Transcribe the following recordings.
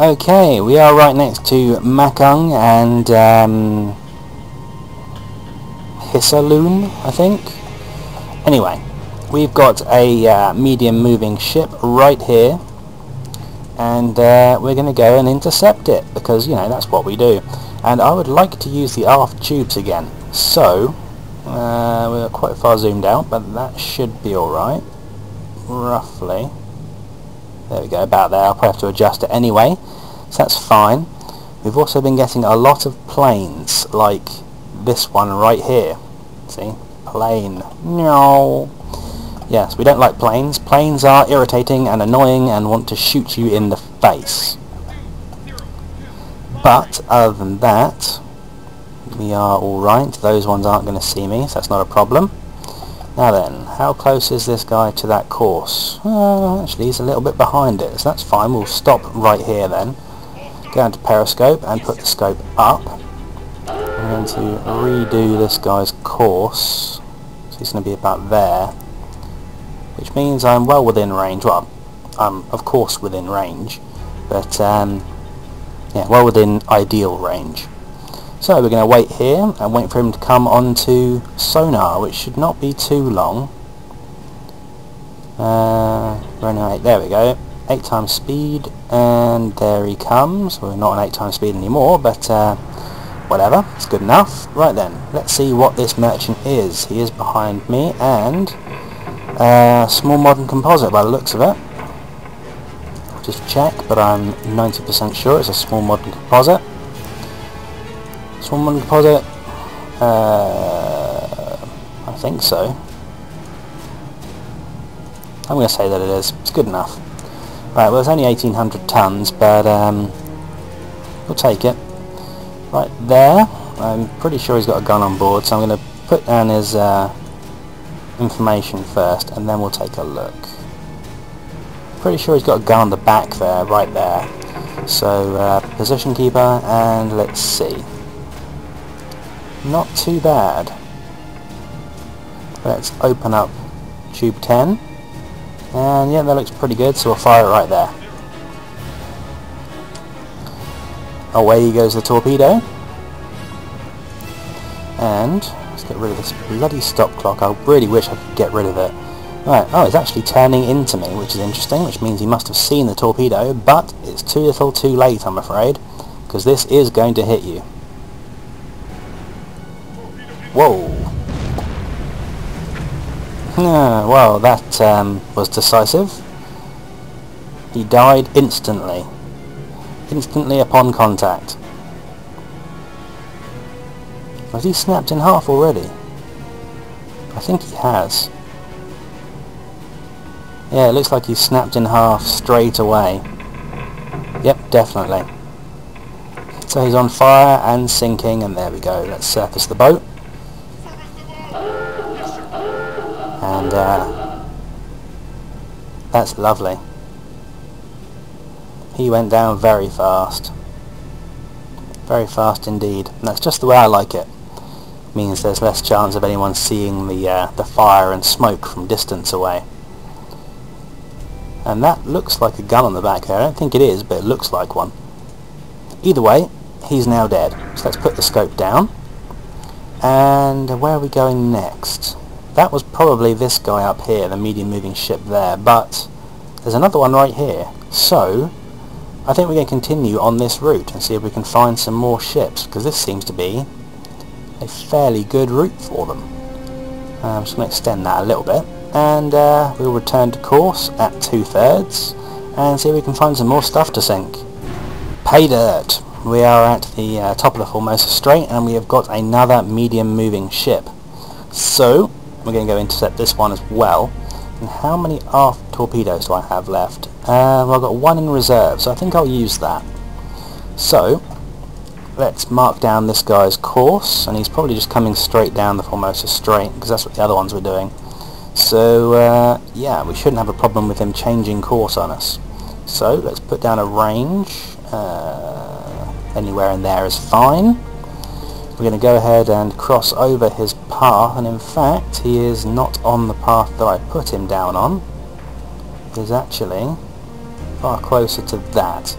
Okay, we are right next to Makung and Hisaloon, I think. Anyway, we've got a medium moving ship right here, and we're going to go and intercept it, because, you know, that's what we do. And I would like to use the aft tubes again, so we're quite far zoomed out, but that should be alright, roughly. There we go, about there. I'll probably have to adjust it anyway, so that's fine. We've also been getting a lot of planes, like this one right here. See? Plane. No. Yes, we don't like planes. Planes are irritating and annoying and want to shoot you in the face. But, other than that, we are alright. Those ones aren't going to see me, so that's not a problem. Now then, how close is this guy to that course? Actually, he's a little bit behind it, so that's fine. We'll stop right here then. Go into periscope and put the scope up. I'm going to redo this guy's course. So he's going to be about there. Which means I'm well within range. Well, I'm of course within range. But, yeah, well within ideal range. So we're going to wait here and wait for him to come onto sonar, which should not be too long. There we go. 8 times speed, and there he comes. We're not on 8 times speed anymore, but whatever, it's good enough. Right then, let's see what this merchant is. He is behind me, and small modern composite by the looks of it. Just check, but I'm 90% sure it's a small modern composite. Small modern composite, I think so. I'm going to say that it is. It's good enough. Right, well, it's only 1,800 tons, but we'll take it. Right there, I'm pretty sure he's got a gun on board, so I'm going to put down his information first, and then we'll take a look. Pretty sure he's got a gun on the back there, right there. So, position keeper, and let's see. Not too bad. Let's open up tube 10. And yeah, that looks pretty good, so we'll fire it right there. Away goes the torpedo. And let's get rid of this bloody stop clock. I really wish I could get rid of it. Right, oh, it's actually turning into me, which is interesting, which means he must have seen the torpedo, but it's too little too late, I'm afraid, because this is going to hit you. Whoa. Well, that was decisive. He died instantly. Instantly upon contact. Has he snapped in half already? I think he has. Yeah, it looks like he snapped in half straight away. Yep, definitely. So he's on fire and sinking, and there we go. Let's surface the boat. And that's lovely. He went down very fast. Very fast indeed. And that's just the way I like it. Means there's less chance of anyone seeing the fire and smoke from distance away. And that looks like a gun on the back there. I don't think it is, but it looks like one. Either way, he's now dead. So let's put the scope down. And where are we going next? That was probably this guy up here, the medium moving ship there, but there's another one right here. So I think we're going to continue on this route and see if we can find some more ships, because this seems to be a fairly good route for them. I'm just going to extend that a little bit, and we'll return to course at 2/3 and see if we can find some more stuff to sink. Pay dirt! We are at the top of the Formosa Strait, and we have got another medium moving ship. So we're going to go intercept this one as well. And how many aft torpedoes do I have left? Well, I've got one in reserve, so I think I'll use that. So let's mark down this guy's course, and he's probably just coming straight down the Formosa Strait, because that's what the other ones were doing. So yeah, we shouldn't have a problem with him changing course on us. So let's put down a range. Anywhere in there is fine. We're going to go ahead and cross over his path, and in fact he is not on the path that I put him down on. He's actually far closer to that,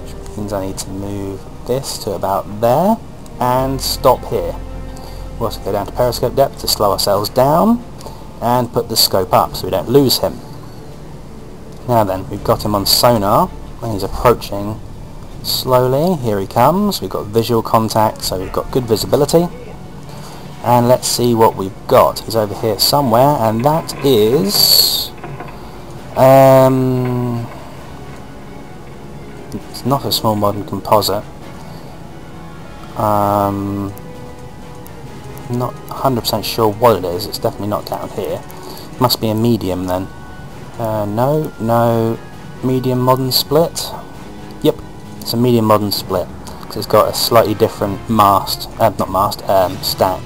which Means I need to move this to about there and stop here. We'll also go down to periscope depth to slow ourselves down and put the scope up so we don't lose him. Now then, we've got him on sonar and he's approaching slowly. Here he comes. We've got visual contact, so we've got good visibility. And let's see what we've got. He's over here somewhere, and that is it's not a small modern composite. Not 100% sure what it is. It's definitely not down here. It must be a medium then. No, medium modern split. Yep, it's a medium modern split because it's got a slightly different stack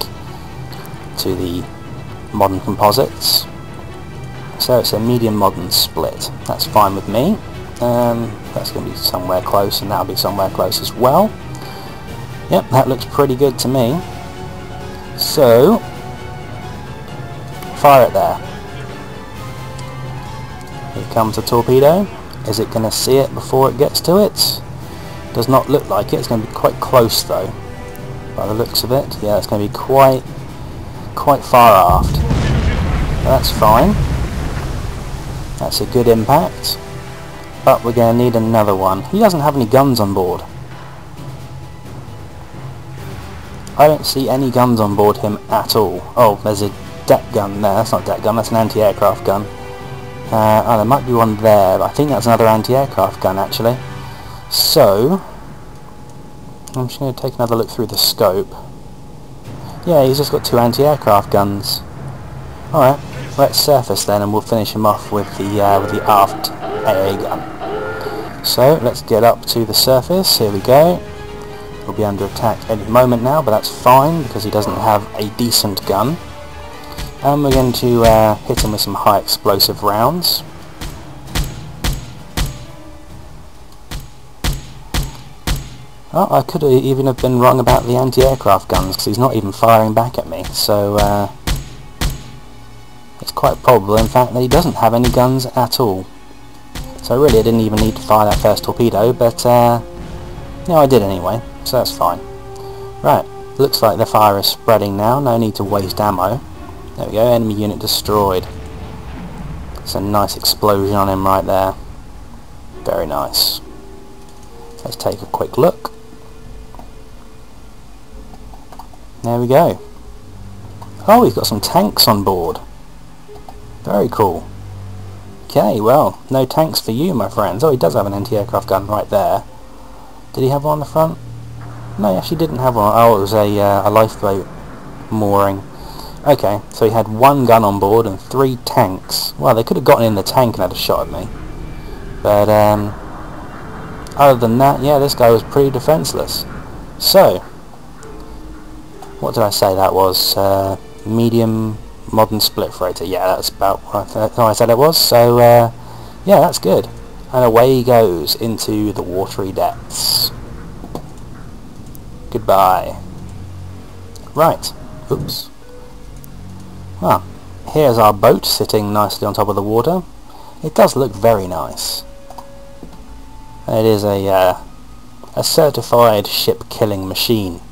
to the modern composites. So it's a medium modern split. That's fine with me. That's going to be somewhere close, and that'll be somewhere close as well. Yep, that looks pretty good to me. So, fire it there. Here comes the torpedo. Is it going to see it before it gets to it? Does not look like it. It's going to be quite close though, by the looks of it. Yeah, it's going to be quite far aft. That's fine. That's a good impact. But we're going to need another one. He doesn't have any guns on board. I don't see any guns on board him at all. Oh, there's a deck gun there. That's not a deck gun, that's an anti-aircraft gun. Oh, there might be one there, but I think that's another anti-aircraft gun actually. So, I'm just going to take another look through the scope. Yeah, he's just got two anti-aircraft guns. Alright, let's surface then and we'll finish him off with the aft AA gun. So, let's get up to the surface. Here we go. He'll be under attack any moment now, but that's fine because he doesn't have a decent gun. And we're going to hit him with some high explosive rounds. Oh, I could even have been wrong about the anti-aircraft guns because he's not even firing back at me, so it's quite probable in fact that he doesn't have any guns at all. So really I didn't even need to fire that first torpedo, but no, I did anyway, so that's fine. Right, looks like the fire is spreading now, no need to waste ammo. There we go, enemy unit destroyed. It's a nice explosion on him right there. Very nice. Let's take a quick look. There we go. Oh, we've got some tanks on board. Very cool. Okay, well, no tanks for you, my friends. Oh, he does have an anti-aircraft gun right there. Did he have one on the front? No, he actually didn't have one. Oh, it was a lifeboat mooring. Okay, so he had one gun on board and 3 tanks. Well, they could have gotten in the tank and had a shot at me. But, other than that, yeah, this guy was pretty defenseless. So, what did I say that was? Medium modern split freighter. Yeah, that's about what I said it was. So, yeah, that's good. And away he goes into the watery depths. Goodbye. Right. Oops. Well, here's our boat sitting nicely on top of the water. It does look very nice. It is a certified ship-killing machine.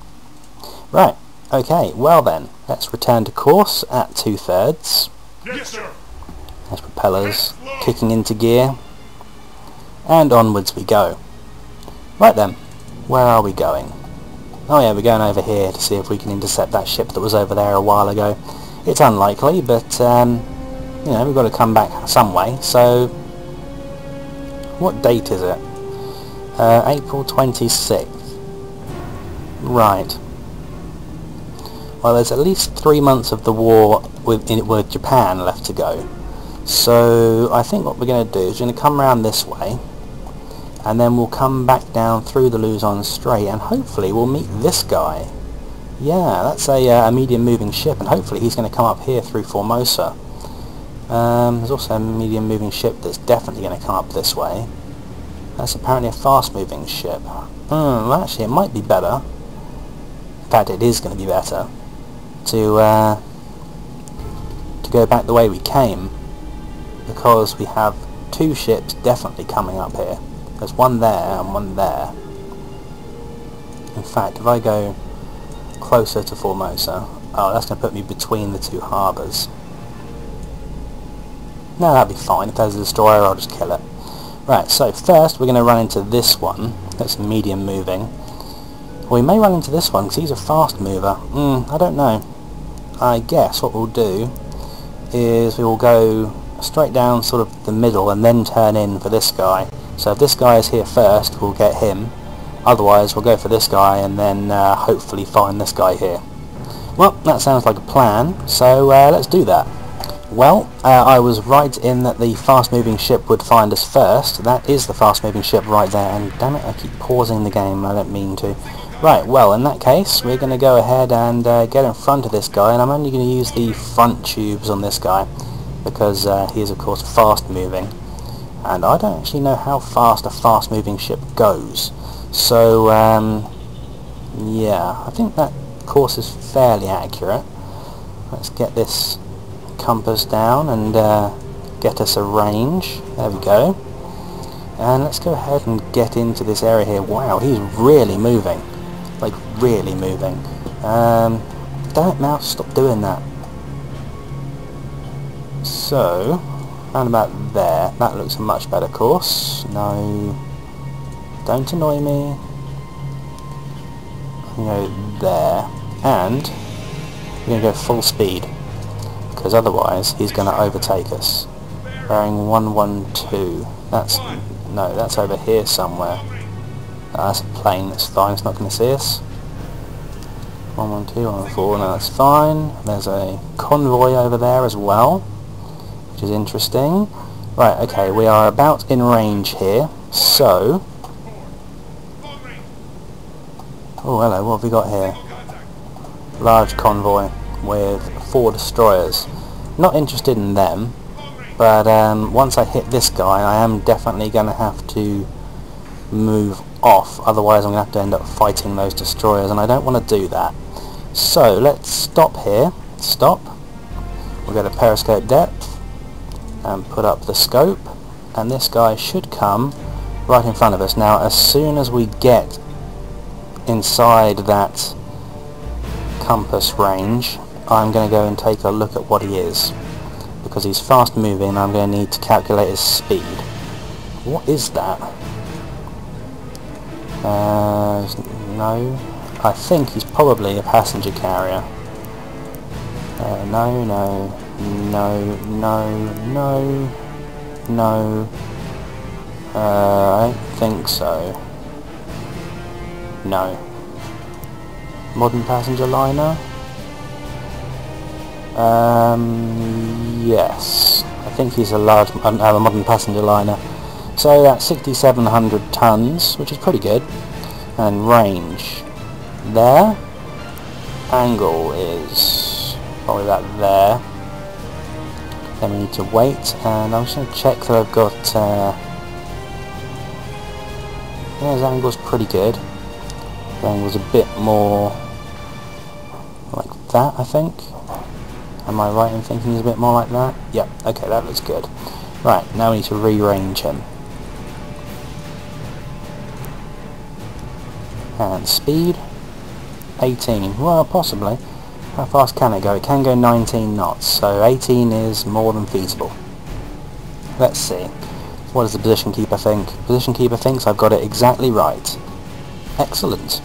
Right, okay, well then, let's return to course at 2/3. Yes, sir. There's propellers kicking into gear. And onwards we go. Right then, where are we going? Oh yeah, we're going over here to see if we can intercept that ship that was over there a while ago. It's unlikely, but, you know, we've got to come back some way, so... What date is it? April 26th. Right. Well, there's at least 3 months of the war with Japan left to go. So I think what we're going to do is we're going to come around this way, and then we'll come back down through the Luzon Strait, and hopefully we'll meet this guy. Yeah, that's a medium moving ship, and hopefully he's going to come up here through Formosa. There's also a medium moving ship that's definitely going to come up this way. That's apparently a fast moving ship. Well, actually it might be better. In fact, it is going to be better to go back the way we came, because we have 2 ships definitely coming up here. There's one there and one there. In fact, if I go closer to Formosa, oh, that's going to put me between the two harbours. No, that'll be fine. If there's a destroyer, I'll just kill it. Right, so first we're going to run into this one. That's medium moving. We may run into this one because he's a fast mover. I don't know. I guess what we'll do is we will go straight down sort of the middle and then turn in for this guy. So if this guy is here first, we'll get him. Otherwise, we'll go for this guy and then hopefully find this guy here. Well, that sounds like a plan, so let's do that. Well, I was right in that the fast-moving ship would find us first. That is the fast-moving ship right there, and damn it, I keep pausing the game, I don't mean to. Right, well, in that case, we're going to go ahead and get in front of this guy, and I'm only going to use the front tubes on this guy, because he is, of course, fast-moving. And I don't actually know how fast a fast-moving ship goes. So, yeah, I think that course is fairly accurate. Let's get this compass down and get us a range. There we go. And let's go ahead and get into this area here. Wow, he's really moving. Like, really moving. Damn it, mouse, stop doing that. So, round about there. That looks a much better course. No, don't annoy me. I'm going to go there. And we're going to go full speed, because otherwise he's going to overtake us. Bearing 112. That's over here somewhere. That's a plane, that's fine, it's not going to see us. 112, 114, no, that's fine. There's a convoy over there as well, which is interesting. Right, okay, we are about in range here, so... Oh, hello, what have we got here? Large convoy with 4 destroyers. Not interested in them, but once I hit this guy I am definitely going to have to move off, otherwise I'm going to have to end up fighting those destroyers, and I don't want to do that. So let's stop here. Stop. We'll go to periscope depth and put up the scope, and this guy should come right in front of us. Now as soon as we get inside that compass range, I'm going to go and take a look at what he is, because he's fast moving and I'm going to need to calculate his speed. What is that? No, I think he's probably a passenger carrier. No, I don't think so. No. Modern passenger liner? Yes. I think he's a modern passenger liner. So that's 6,700 tons, which is pretty good. And range. There. Angle is probably about there. Then we need to wait, and I'm just going to check that I've got... yeah, his angle's pretty good. The angle's a bit more like that, I think. Am I right in thinking he's a bit more like that? Yep, okay, that looks good. Right, now we need to re-range him. And speed? 18. Well, possibly. How fast can it go? It can go 19 knots, so 18 is more than feasible. Let's see. What does the position keeper think? Position keeper thinks I've got it exactly right. Excellent.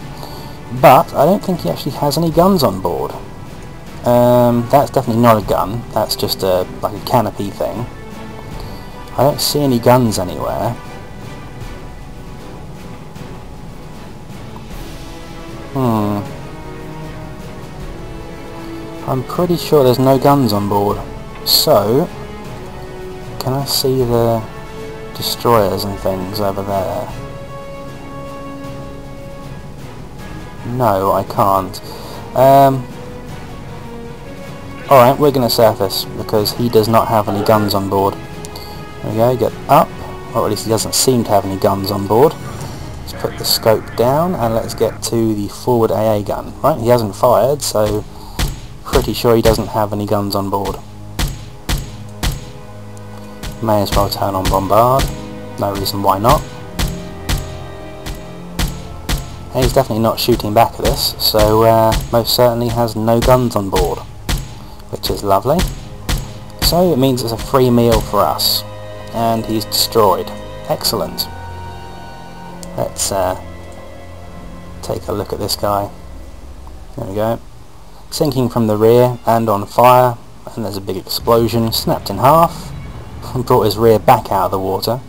But I don't think he actually has any guns on board. That's definitely not a gun. That's just like a canopy thing. I don't see any guns anywhere. I'm pretty sure there's no guns on board. So, can I see the destroyers and things over there? No, I can't. Alright, we're going to surface, because he does not have any guns on board. There we go, get up. Or at least he doesn't seem to have any guns on board. Let's put the scope down, and let's get to the forward AA gun. Right, he hasn't fired, so pretty sure he doesn't have any guns on board. May as well turn on bombard. No reason why not. And he's definitely not shooting back at us, so most certainly has no guns on board, which is lovely. So it means it's a free meal for us, and he's destroyed. Excellent. Let's take a look at this guy. There we go. Sinking from the rear and on fire, and there's a big explosion, snapped in half, and brought his rear back out of the water.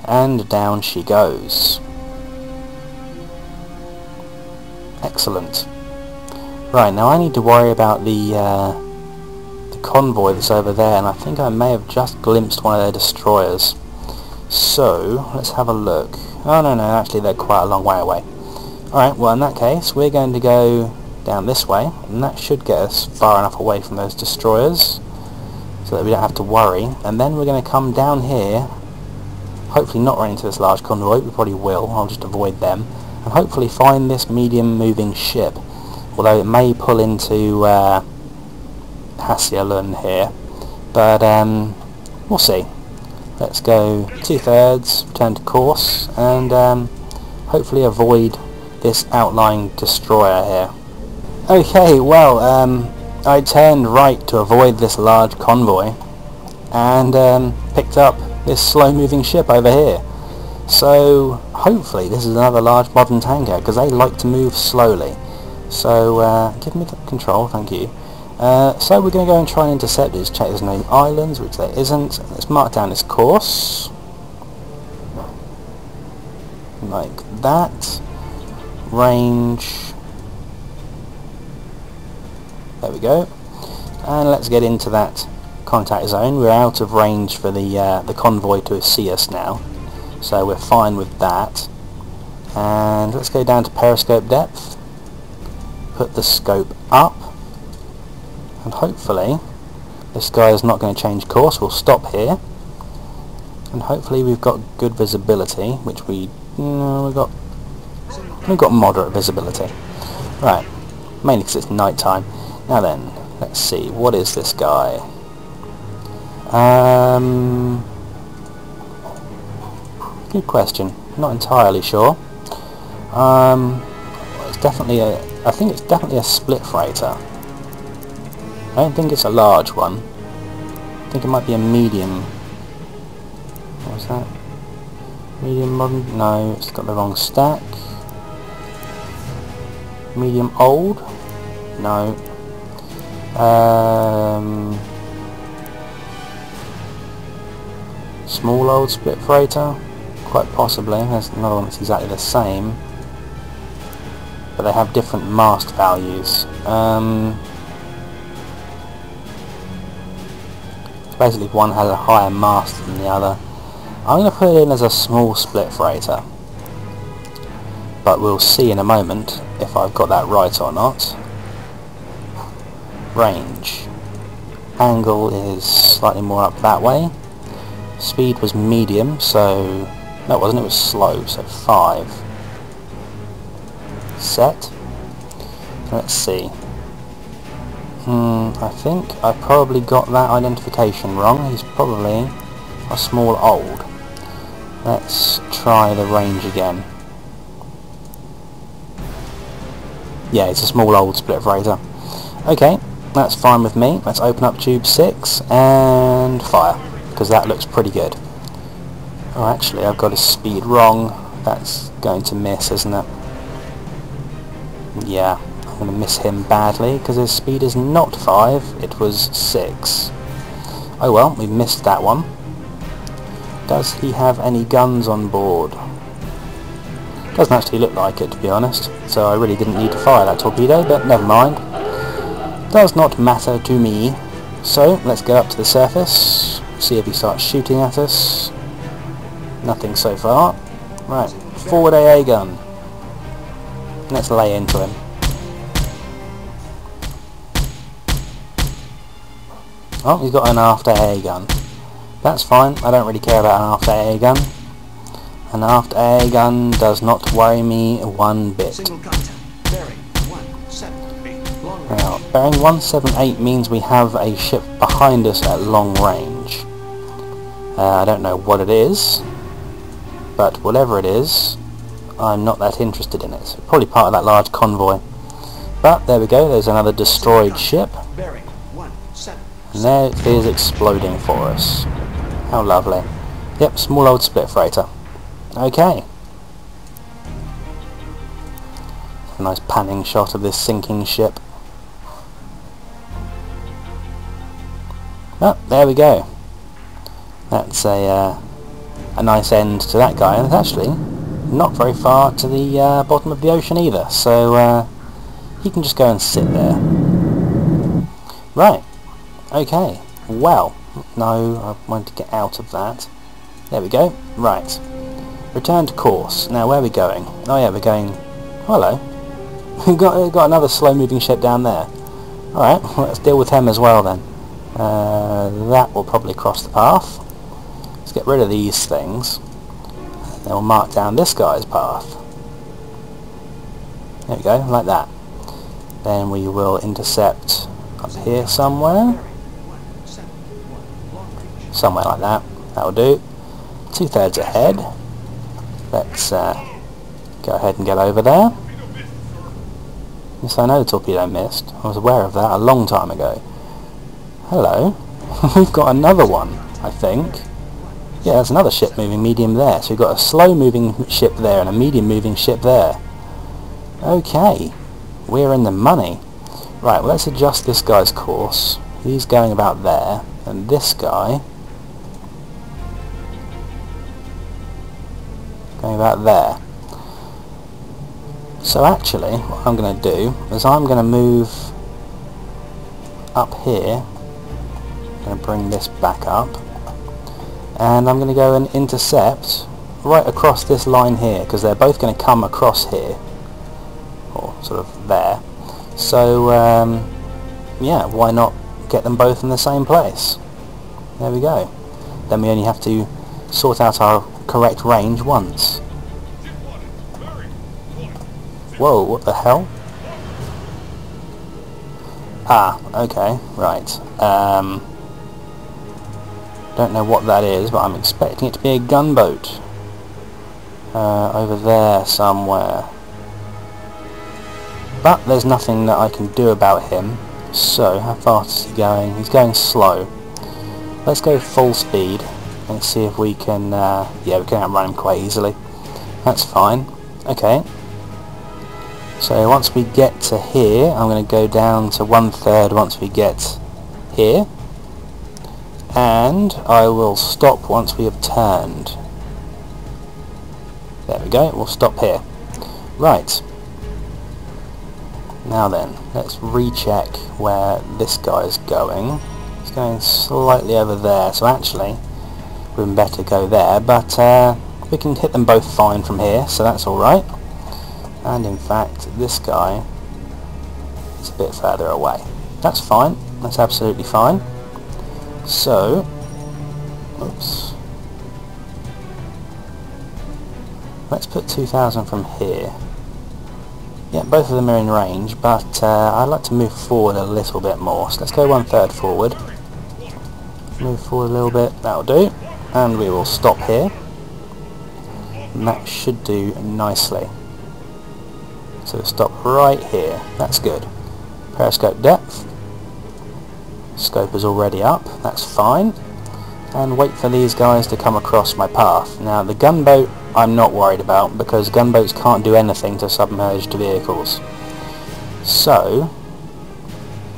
And down she goes. Excellent. Right, now I need to worry about the convoy that's over there, and I think I may have just glimpsed one of their destroyers. So, let's have a look. Oh no, actually they're quite a long way away. Alright, well in that case, we're going to go down this way, and that should get us far enough away from those destroyers, so that we don't have to worry. And then we're going to come down here, hopefully not run into this large convoy, we probably will, I'll just avoid them, and hopefully find this medium moving ship, although it may pull into Hassialun here, but we'll see. Let's go 2/3, return to course, and hopefully avoid this outlying destroyer here. Okay, well, I turned right to avoid this large convoy, and picked up this slow-moving ship over here. So hopefully this is another large modern tanker, because they like to move slowly. So give me control, thank you. So we're going to go and try and intercept it, check there's no islands, which there isn't. Let's mark down this course, like that. Range, there we go, and let's get into that contact zone. We're out of range for the convoy to see us now, so we're fine with that. And let's go down to periscope depth, put the scope up, and hopefully this guy is not going to change course. We'll stop here, and hopefully we've got good visibility, which we've got moderate visibility. Right, mainly because it's night time. Now then, let's see, what is this guy? Good question. Not entirely sure. It's definitely I think it's definitely a split freighter. I don't think it's a large one. I think it might be a medium. What's that? Medium modern? No, it's got the wrong stack. Medium old? No. Small old split freighter? Quite possibly. There's another one that's exactly the same, but they have different mast values. Basically one has a higher mast than the other. I'm going to put it in as a small split freighter, but we'll see in a moment if I've got that right or not. Range. Angle is slightly more up that way. Speed was medium, so... no, it wasn't, it was slow, so 5. Set. Let's see. I think I probably got that identification wrong. He's probably a small old. Let's try the range again. Yeah, it's a small old split freighter. Okay, that's fine with me. Let's open up tube 6 and fire, because that looks pretty good. Oh, actually, I've got his speed wrong. That's going to miss, isn't it? Yeah, I'm going to miss him badly, because his speed is not 5, it was 6. Oh well, we missed that one. Does he have any guns on board? Doesn't actually look like it, to be honest, so I really didn't need to fire that torpedo, but never mind. Does not matter to me. So, let's go up to the surface, see if he starts shooting at us. Nothing so far. Right, forward AA gun. Let's lay into him. Oh, he's got an aft AA gun. That's fine, I don't really care about an aft AA gun. An aft AA gun does not worry me one bit. Now, bearing 178 means we have a ship behind us at long range. I don't know what it is, but whatever it is, I'm not that interested in it. Probably part of that large convoy. But there we go, there's another destroyed ship. And there it is exploding for us. How lovely. Yep, small old split freighter. Okay. A nice panning shot of this sinking ship. Oh, there we go. That's a nice end to that guy, and it's actually not very far to the bottom of the ocean either, so he can just go and sit there. Right, okay, well, no, I wanted to get out of that. There we go, right. Return to course. Now, where are we going? Oh yeah, we're going... Hello. We've got another slow-moving ship down there. Alright, well, let's deal with him as well then. That will probably cross the path. Let's get rid of these things. Then we'll mark down this guy's path. There we go, like that. Then we will intercept up here somewhere. Somewhere like that. That'll do. 2/3 ahead. Let's go ahead and get over there. Yes, I know the torpedo missed. I was aware of that a long time ago. Hello. We've got another one, I think. Yeah, there's another ship moving medium there. So we've got a slow moving ship there and a medium moving ship there. Okay. We're in the money. Right, well, let's adjust this guy's course. He's going about there. And this guy... going about there. So actually, what I'm going to do is I'm going to move up here. I'm going to bring this back up. And I'm going to go and intercept right across this line here, because they're both going to come across here. Or sort of there. So, yeah, why not get them both in the same place? There we go. Then we only have to sort out our correct range once. Whoa, what the hell? Ah, okay, right. Don't know what that is, but I'm expecting it to be a gunboat. Over there somewhere. But there's nothing that I can do about him. So, how fast is he going? He's going slow. Let's go full speed and see if we can... yeah, we can outrun him quite easily. That's fine. Okay. So once we get to here, I'm going to go down to 1/3 once we get here. And I will stop once we have turned. There we go, we'll stop here. Right. Now then, let's recheck where this guy's going. He's going slightly over there, so actually we'd better go there, but we can hit them both fine from here, so that's alright. And in fact, this guy is a bit further away. That's fine, that's absolutely fine. So, oops. Let's put 2,000 from here. Yeah, both of them are in range, but I'd like to move forward a little bit more. So let's go 1/3 forward. Move forward a little bit, that'll do. And we will stop here. And that should do nicely. So we'll stop right here. That's good. Periscope depth. Scope is already up. That's fine. And wait for these guys to come across my path. Now the gunboat I'm not worried about, because gunboats can't do anything to submerged vehicles. So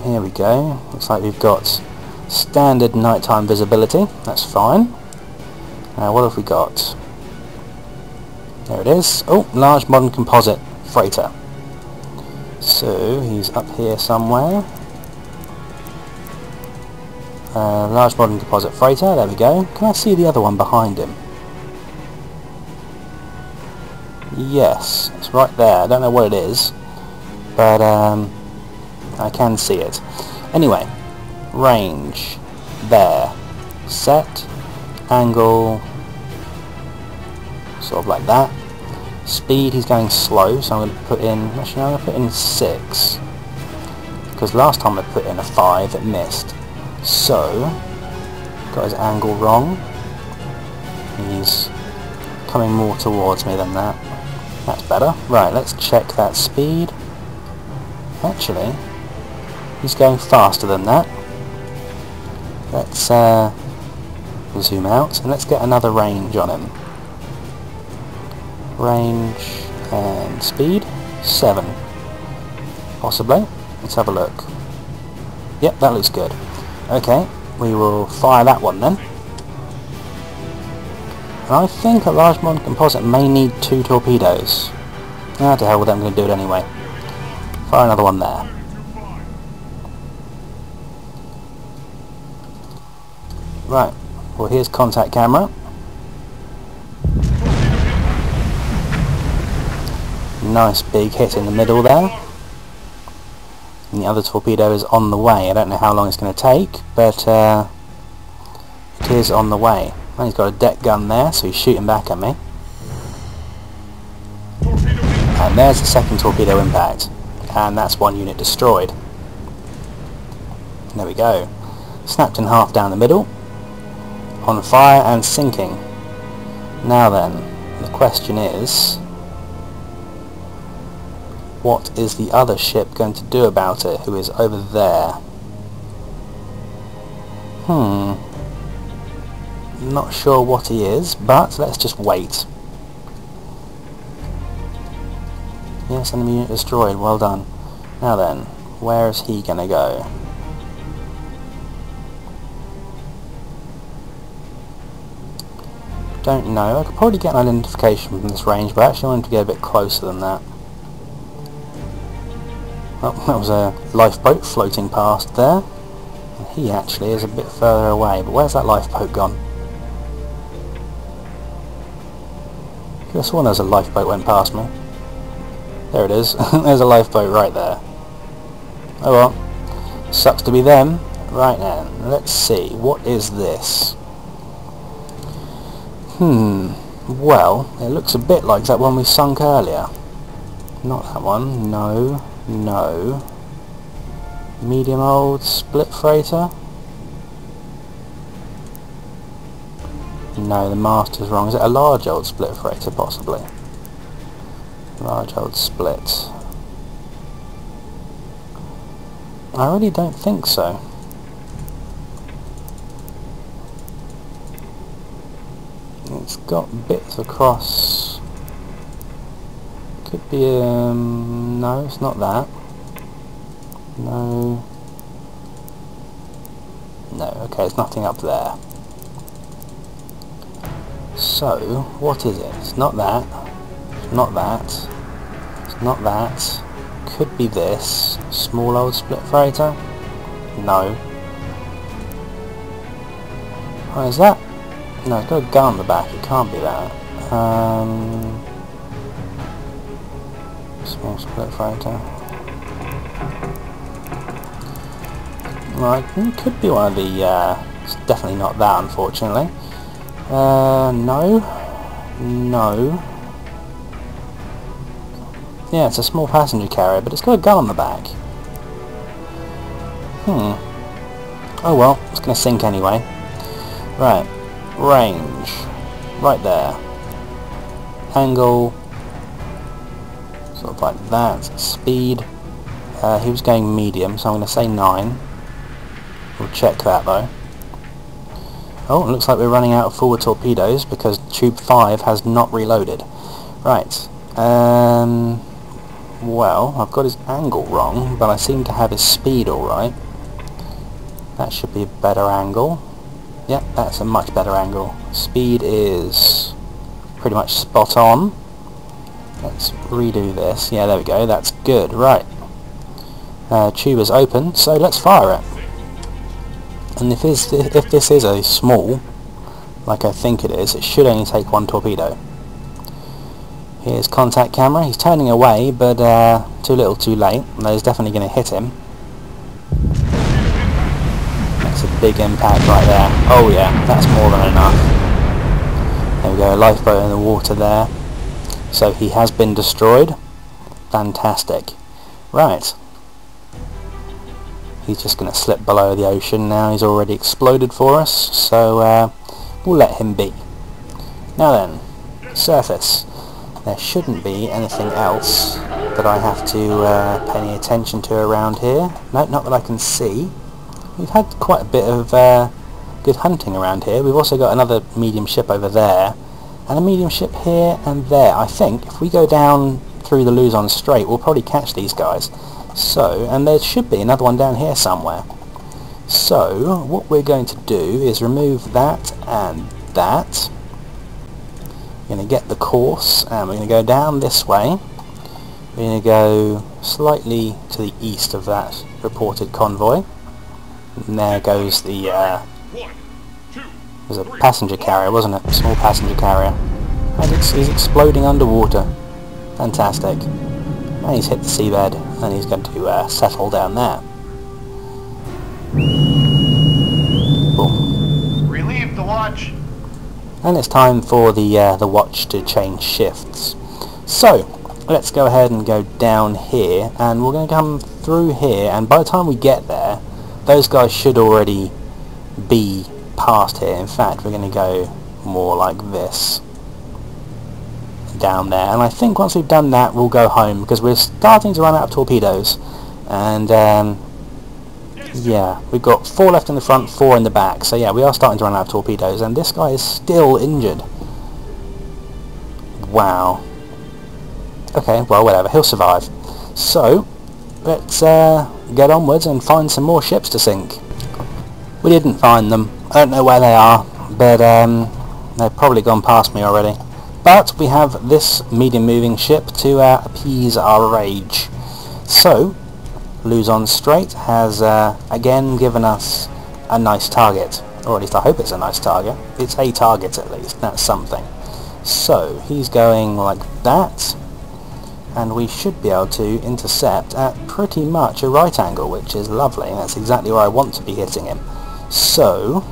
here we go. Looks like we've got standard nighttime visibility. That's fine. Now what have we got? There it is. Oh, large modern composite freighter. So he's up here somewhere. Large modern composite freighter, there we go. Can I see the other one behind him? Yes, it's right there. I don't know what it is, but I can see it. Anyway, range, there, set, angle, sort of like that. Speed, he's going slow, so I'm going to put in, actually I'm going to put in 6, because last time I put in a 5 it missed. So, got his angle wrong. He's coming more towards me than that. That's better. Right, let's check that speed. Actually, he's going faster than that. Let's zoom out and let's get another range on him. Range and speed 7. Possibly. Let's have a look. Yep, that looks good. Okay, we will fire that one then. And I think a large modern composite may need 2 torpedoes. Ah, to hell with it, I'm going to do it anyway. Fire another one there. Right, well here's contact camera. Nice big hit in the middle there. And the other torpedo is on the way. I don't know how long it's going to take, but it is on the way. And he's got a deck gun there, so he's shooting back at me. And there's the second torpedo impact. And that's one unit destroyed. There we go. Snapped in half down the middle. On fire and sinking. Now then, the question is, what is the other ship going to do about it, who is over there? Not sure what he is, but let's just wait. Yes, enemy unit destroyed, well done. Now then, where is he going to go? Don't know. I could probably get an identification from this range, but I actually wanted to get a bit closer than that. Well, that was a lifeboat floating past there. And he actually is a bit further away, but where's that lifeboat gone? I could have sworn there's a lifeboat went past me. There it is. There's a lifeboat right there. Oh well. Sucks to be them. Right then, let's see. What is this? Well, it looks a bit like that one we sunk earlier. Not that one. No. No. Medium old split freighter? No, the master's wrong. Is it a large old split freighter, possibly? Large old split. I really don't think so. It's got bits across. Could be no, it's not that. No. No, okay, there's nothing up there. So, what is it? It's not that. It's not that. It's not that. Could be this. Small old split freighter? No. Oh, is that? No, it's got a gun on the back. It can't be that. Small split freighter. Right, it could be one of the. It's definitely not that, unfortunately. No. No. Yeah, it's a small passenger carrier, but it's got a gun on the back. Oh well, it's going to sink anyway. Right. Range. Right there. Angle. Sort of like that. Speed. He was going medium, so I'm going to say 9. We'll check that though. Oh, it looks like we're running out of forward torpedoes because tube 5 has not reloaded. Right. Well, I've got his angle wrong, but I seem to have his speed alright. That should be a better angle. Yep, that's a much better angle. Speed is pretty much spot on. Let's redo this. Yeah, there we go. That's good. Right. Tube is open, so let's fire it. And if this is a small, like I think it is, it should only take 1 torpedo. Here's contact camera. He's turning away, but too little, too late. That is definitely going to hit him. That's a big impact right there. Oh yeah, that's more than enough. There we go, a lifeboat in the water there. So he has been destroyed. Fantastic. Right. He's just going to slip below the ocean now. He's already exploded for us, so we'll let him be. Now then, surface. There shouldn't be anything else that I have to pay any attention to around here. No, not that I can see. We've had quite a bit of good hunting around here. We've also got another medium ship over there, and a medium ship here and there. I think if we go down through the Luzon Strait, we'll probably catch these guys. So, and there should be another one down here somewhere. So, what we're going to do is remove that and that. We're going to get the course, and we're going to go down this way. We're going to go slightly to the east of that reported convoy. And there goes the, it was a passenger carrier, wasn't it? A small passenger carrier. And he's exploding underwater. Fantastic. And he's hit the seabed, and he's going to settle down there. Boom. Relieve the watch. And it's time for the watch to change shifts. So, let's go ahead and go down here, and we're going to come through here, and by the time we get there, those guys should already be past here. In fact, we're going to go more like this. Down there, and I think once we've done that we'll go home, because we're starting to run out of torpedoes, and yeah, we've got 4 left in the front, 4 in the back, so yeah, we are starting to run out of torpedoes, and this guy is still injured. Wow. Okay, well, whatever, he'll survive. So let's get onwards and find some more ships to sink. We didn't find them. I don't know where they are, but they've probably gone past me already. But we have this medium moving ship to appease our rage. So, Luzon Strait has again given us a nice target. Or at least I hope it's a nice target. It's a target at least, that's something. So, he's going like that. And we should be able to intercept at pretty much a right angle, which is lovely. That's exactly where I want to be hitting him. So,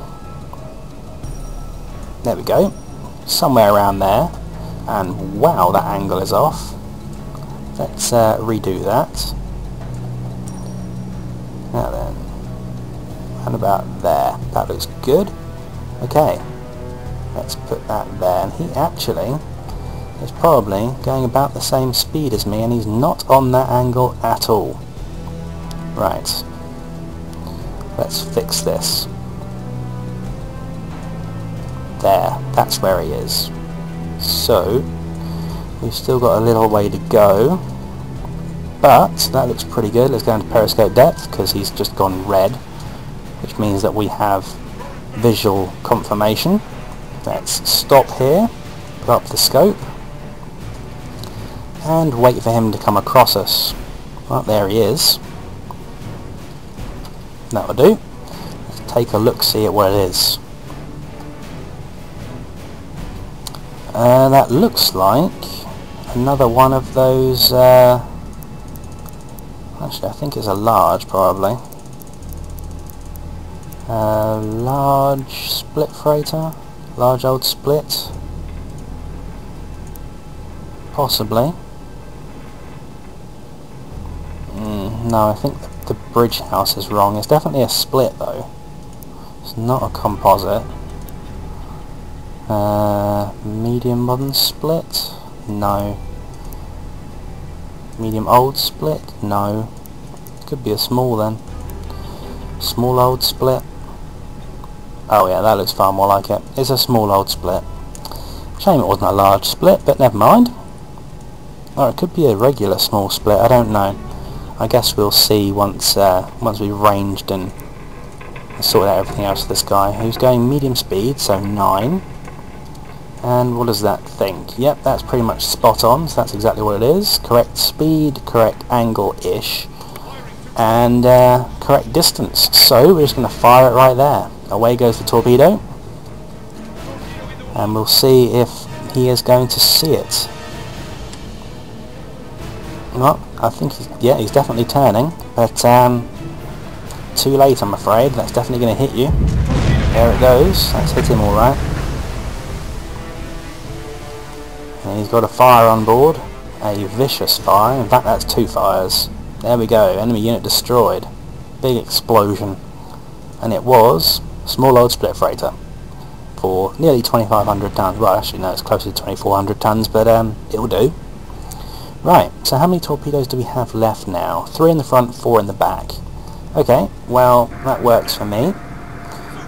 there we go. Somewhere around there. And wow, that angle is off. Let's redo that. Now then, and about there. That looks good. Okay, let's put that there. And he actually is probably going about the same speed as me, and he's not on that angle at all. Right. Let's fix this. There, that's where he is. So, we've still got a little way to go, but that looks pretty good. Let's go into periscope depth, because he's just gone red, which means that we have visual confirmation. Let's stop here, put up the scope, and wait for him to come across us. Well, there he is. That'll do. Let's take a look, see at what it is. That looks like another one of those, actually I think it's a large probably. Large split freighter? Large old split? Possibly. No, I think the bridge house is wrong. It's definitely a split though. It's not a composite. Medium modern split? No. Medium old split? No. Could be a small then. Small old split? Oh yeah, that looks far more like it. It's a small old split. Shame it wasn't a large split, but never mind. Or it could be a regular small split, I don't know. I guess we'll see once we've ranged and sorted out everything else with this guy, who's going medium speed, so 9. And what does that think? Yep, that's pretty much spot on, so that's exactly what it is. Correct speed, correct angle-ish, and correct distance. So we're just going to fire it right there. Away goes the torpedo, and we'll see if he is going to see it. Well, I think he's definitely turning, but too late I'm afraid. That's definitely going to hit you. There it goes. That's hit him alright. And he's got a fire on board, a vicious fire. In fact, that's 2 fires. There we go, enemy unit destroyed. Big explosion. And it was small old split freighter. for nearly 2,500 tons. Well, actually no, it's closer to 2,400 tons, but it'll do. Right, so how many torpedoes do we have left now? 3 in the front, 4 in the back. Okay, well, that works for me.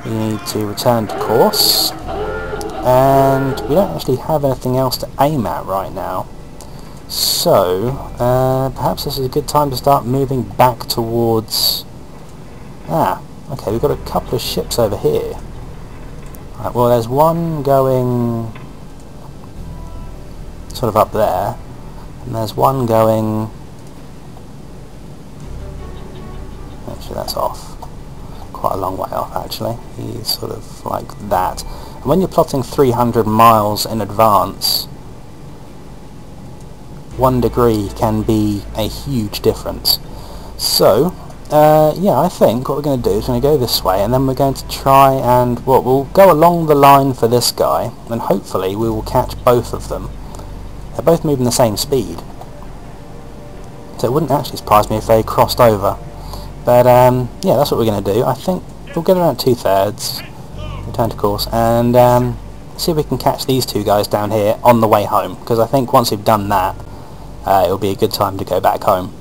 We need to return to course, and we don't actually have anything else to aim at right now. So, perhaps this is a good time to start moving back towards... okay, we've got a couple of ships over here. Right, well, there's one going sort of up there, and there's one going... Actually, that's off. Quite a long way off, actually. He's sort of like that. And when you're plotting 300 miles in advance, 1 degree can be a huge difference. So, yeah, I think what we're going to do is we're going to go this way, and then we're going to try and, well, we'll go along the line for this guy, and hopefully we will catch both of them. They're both moving the same speed, so it wouldn't actually surprise me if they crossed over. But yeah, that's what we're going to do. I think we'll get around 2/3, return to course, and see if we can catch these two guys down here on the way home, because I think once we've done that, it'll be a good time to go back home.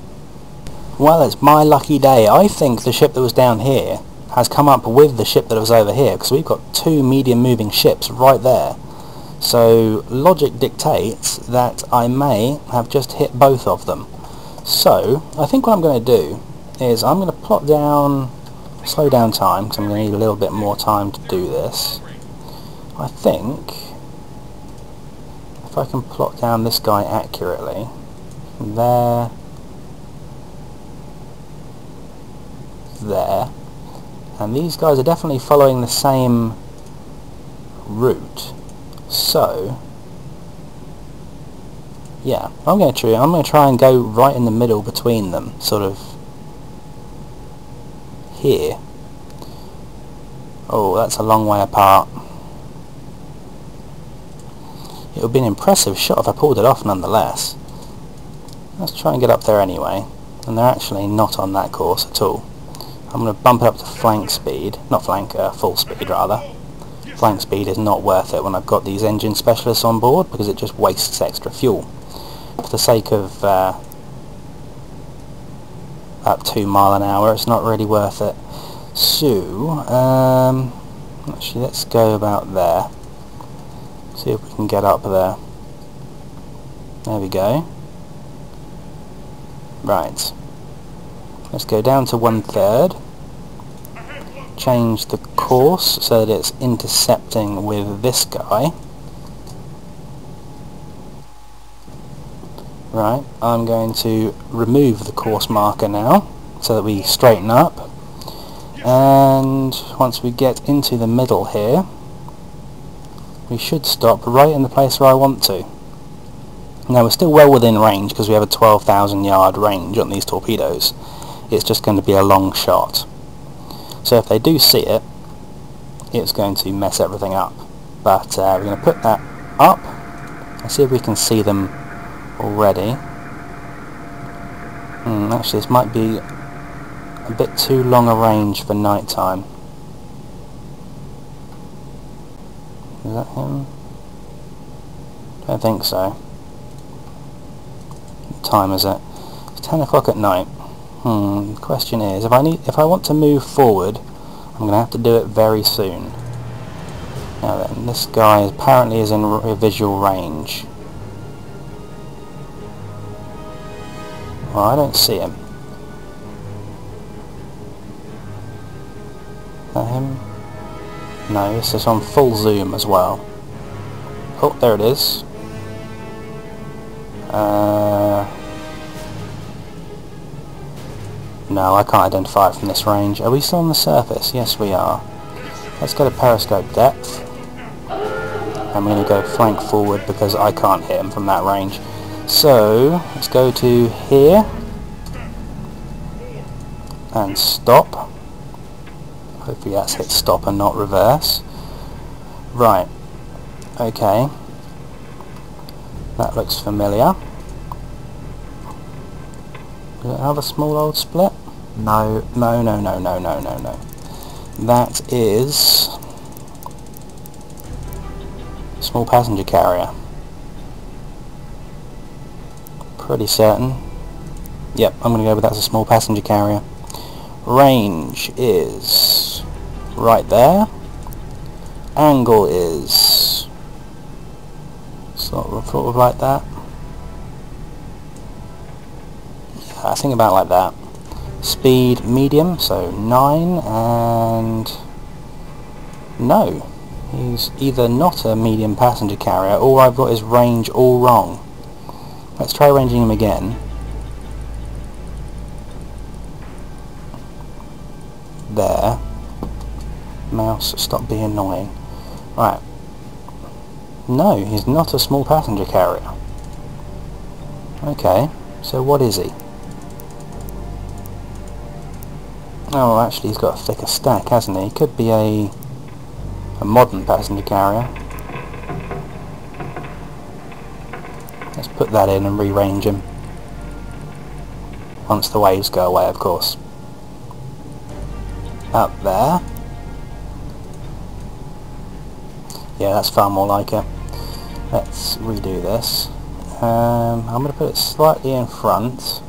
Well, it's my lucky day. I think the ship that was down here has come up with the ship that was over here, because we've got 2 medium moving ships right there. So logic dictates that I may have just hit both of them. So I think what I'm going to do is I'm going to plot down, slow down time, because I'm going to need a little bit more time to do this. I think if I can plot down this guy accurately, there, there, and these guys are definitely following the same route. So yeah, I'm going to try and go right in the middle between them, sort of here. Oh, that's a long way apart. It would be an impressive shot if I pulled it off nonetheless. Let's try and get up there anyway, and they're actually not on that course at all. I'm going to bump it up to flank speed, not flank, full speed rather. Flank speed is not worth it when I've got these engine specialists on board, because it just wastes extra fuel. For the sake of about 2 miles an hour, it's not really worth it. So, actually let's go about there. See if we can get up there. There we go. Right. Let's go down to 1/3. Change the course so that it's intercepting with this guy. Right, I'm going to remove the course marker now so that we straighten up, and once we get into the middle here we should stop right in the place where I want to. Now we're still well within range because we have a 12,000 yard range on these torpedoes. It's just going to be a long shot. So if they do see it, it's going to mess everything up. But we're going to put that up and see if we can see them already. Actually, this might be a bit too long a range for night time. Is that him? I don't think so. What time is it? It's 10 o'clock at night. The question is, if I want to move forward, I'm going to have to do it very soon. Now then, this guy apparently is in visual range. Well, I don't see him. Is that him? No, this is on full zoom as well. Oh, there it is. No, I can't identify it from this range. Are we still on the surface? Yes, we are. Let's go to periscope depth. I'm going to go flank forward because I can't hit him from that range. So, let's go to here and stop. Hopefully that's hit stop and not reverse. Right. Okay. That looks familiar. Does it have a small old split? No, no. That is... small passenger carrier. Pretty certain. Yep, I'm going to go with that's a small passenger carrier. Range is right there. Angle is sort of like that. Yeah, I think about like that. Speed medium, so 9, and no, he's either not a medium passenger carrier or I've got his range all wrong. Let's try ranging him again. There. Mouse, stop being annoying. Right. No, he's not a small passenger carrier. Okay, so what is he? Oh, actually he's got a thicker stack, hasn't he? He could be a modern passenger carrier. Let's put that in and rearrange him. Once the waves go away, of course. Up there. Yeah, that's far more like it. Let's redo this. I'm going to put it slightly in front.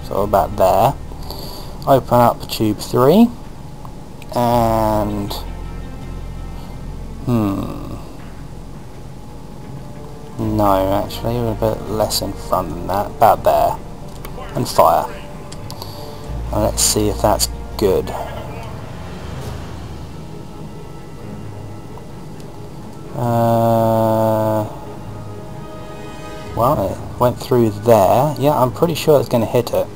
So about there. Open up tube 3. And... no, actually, we're a bit less in front than that. About there. And fire. And let's see if that's good. Well, it went through there. Yeah, I'm pretty sure it's going to hit it.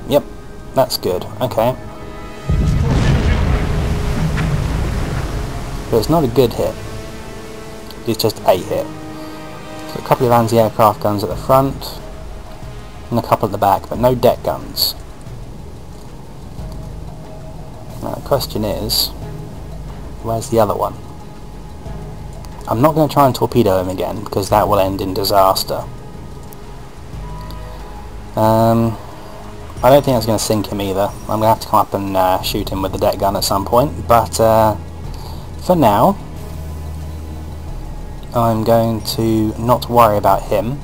Yep, that's good. Okay. But it's not a good hit. It's just a hit. So a couple of anti-aircraft guns at the front, and a couple at the back, but no deck guns. Now the question is, where's the other one? I'm not going to try and torpedo him again, because that will end in disaster. I don't think that's going to sink him either. I'm going to have to come up and shoot him with the deck gun at some point, but for now, I'm going to not worry about him.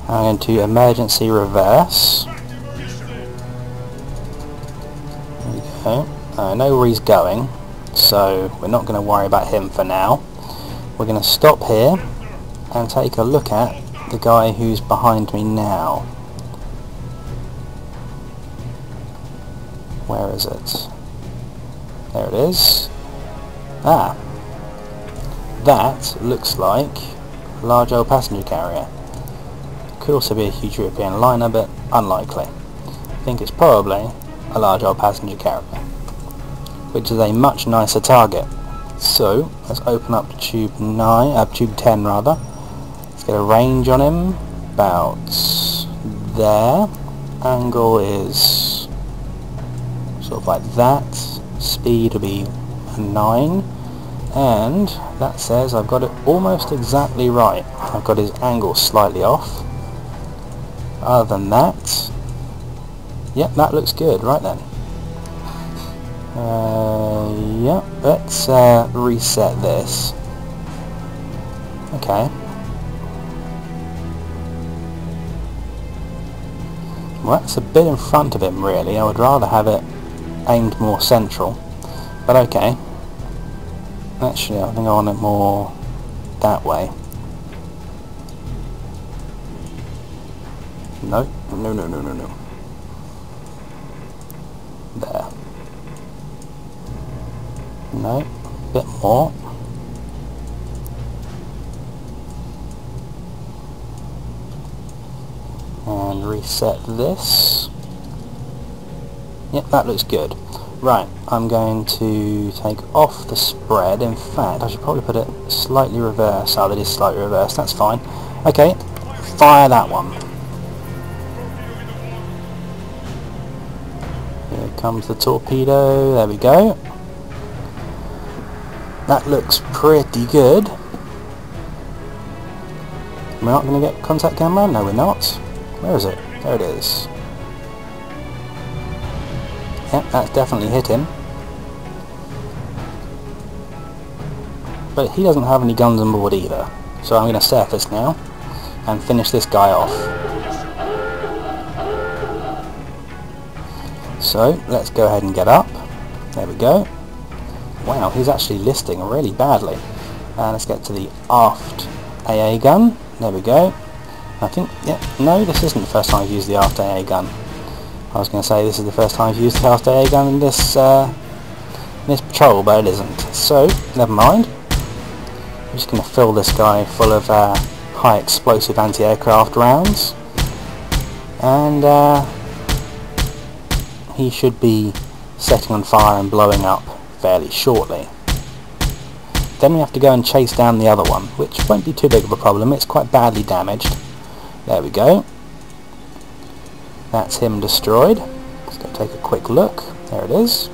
I'm going to emergency reverse. There we go. I know where he's going, so we're not going to worry about him for now. We're going to stop here and take a look at the guy who's behind me now. Where is it? There it is. Ah. That looks like a large old passenger carrier. Could also be a huge European liner, but unlikely. I think it's probably a large old passenger carrier, which is a much nicer target. So let's open up tube 10 rather. Let's get a range on him about there. Angle is sort of like that. Speed will be 9, and that says I've got it almost exactly right. I've got his angle slightly off. Other than that, yep, that looks good. Right then. Yep, let's reset this. Okay. Well, that's a bit in front of him really. I would rather have it aimed more central. But okay. Actually, I think I want it more that way. No, no, no, no, no, no. There. No, a bit more. And reset this. Yep, that looks good. Right, I'm going to take off the spread. In fact, I should probably put it slightly reverse. Oh, that is slightly reversed, that's fine. Okay, fire that one. Here comes the torpedo, there we go. That looks pretty good. We're not going to get contact camera? No, we're not. Where is it? There it is. Yep, that's definitely hit him. but he doesn't have any guns on board either. So I'm going to surface now and finish this guy off. So let's go ahead and get up. There we go. Wow, he's actually listing really badly. Let's get to the aft AA gun. There we go. I think, yeah, no, this isn't the first time I've used the aft AA gun. I was going to say this is the first time I've used the aft AA gun in this patrol, but it isn't. So, never mind. I'm just going to fill this guy full of high explosive anti-aircraft rounds. And he should be setting on fire and blowing up fairly shortly. Then we have to go and chase down the other one, which won't be too big of a problem. It's quite badly damaged. There we go. That's him destroyed. Let's go take a quick look. There it is.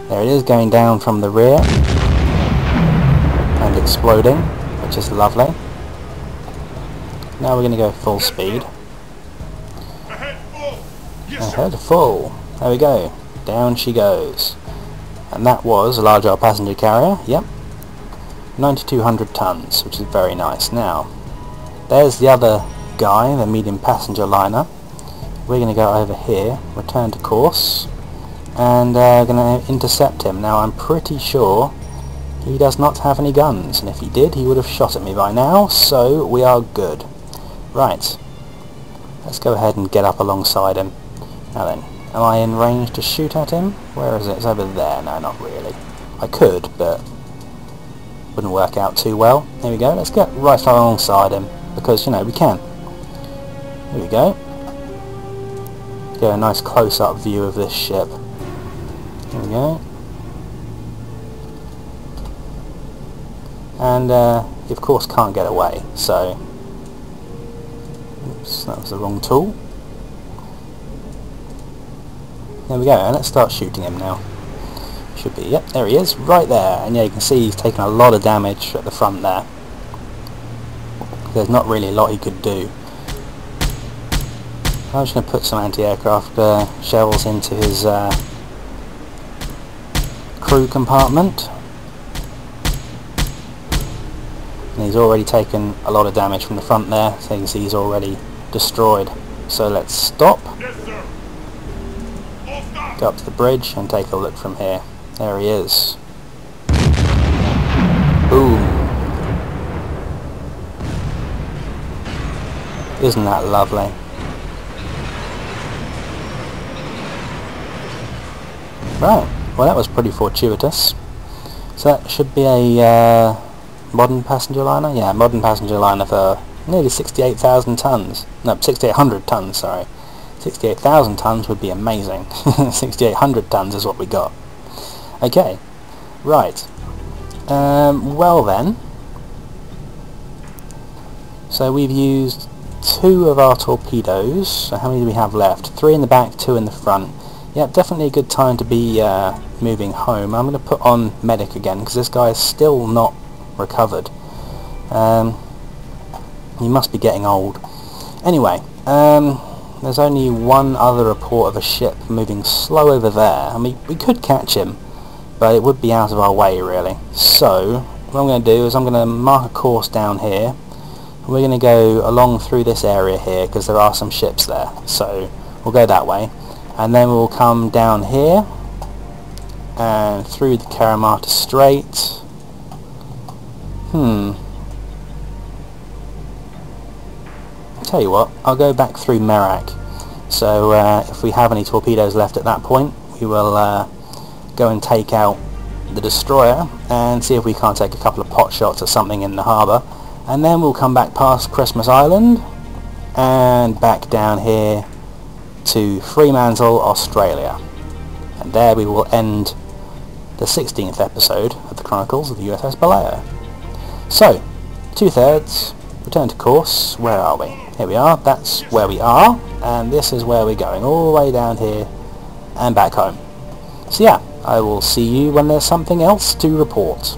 There it is, going down from the rear and exploding, which is lovely. Now we're going to go full speed. Ahead full. There we go. Down she goes. And that was a large R passenger carrier. Yep. 9,200 tons, which is very nice. Now, there's the other guy, the medium passenger liner. We're going to go over here, return to course, and going to intercept him. Now, I'm pretty sure he does not have any guns, and if he did, he would have shot at me by now, so we are good. Right. Let's go ahead and get up alongside him. Now then, am I in range to shoot at him? Where is it? It's over there. No, not really. I could, but wouldn't work out too well. There we go. Let's get right alongside him, because, you know, we can. Here we go. Get a nice close-up view of this ship. There we go. And he of course can't get away, so... Oops, that was the wrong tool. There we go, and let's start shooting him now. Should be, yep, there he is, right there. And yeah, you can see he's taken a lot of damage at the front there. There's not really a lot he could do. I'm just going to put some anti-aircraft shells into his crew compartment. And he's already taken a lot of damage from the front there, so you can see he's already destroyed. So let's stop. Yes, sir. Go up to the bridge and take a look from here. There he is. Boom. Isn't that lovely? Right, well that was pretty fortuitous. So that should be a modern passenger liner? Yeah, modern passenger liner for nearly 68,000 tons. No, 6,800 tons, sorry. 68,000 tons would be amazing. 6,800 tons is what we got. Okay, right. Well then. So we've used 2 of our torpedoes. So how many do we have left? 3 in the back, 2 in the front. Yep, definitely a good time to be moving home. I'm going to put on medic again because this guy is still not recovered. He must be getting old. Anyway, there's only one other report of a ship moving slow over there. I mean, we could catch him, but it would be out of our way really. So what I'm going to do is I'm going to mark a course down here. We're going to go along through this area here because there are some ships there. So we'll go that way. And then we'll come down here and through the Karamata Strait. Tell you what, I'll go back through Merak. So if we have any torpedoes left at that point, we will go and take out the destroyer and see if we can't take a couple of pot shots or something in the harbour. And then we'll come back past Christmas Island and back down here to Fremantle, Australia. And there we will end the 16th episode of the Chronicles of the USS Balao. So, 2/3, return to course. Where are we? Here we are, that's where we are, and this is where we're going, all the way down here and back home. So yeah, I will see you when there's something else to report.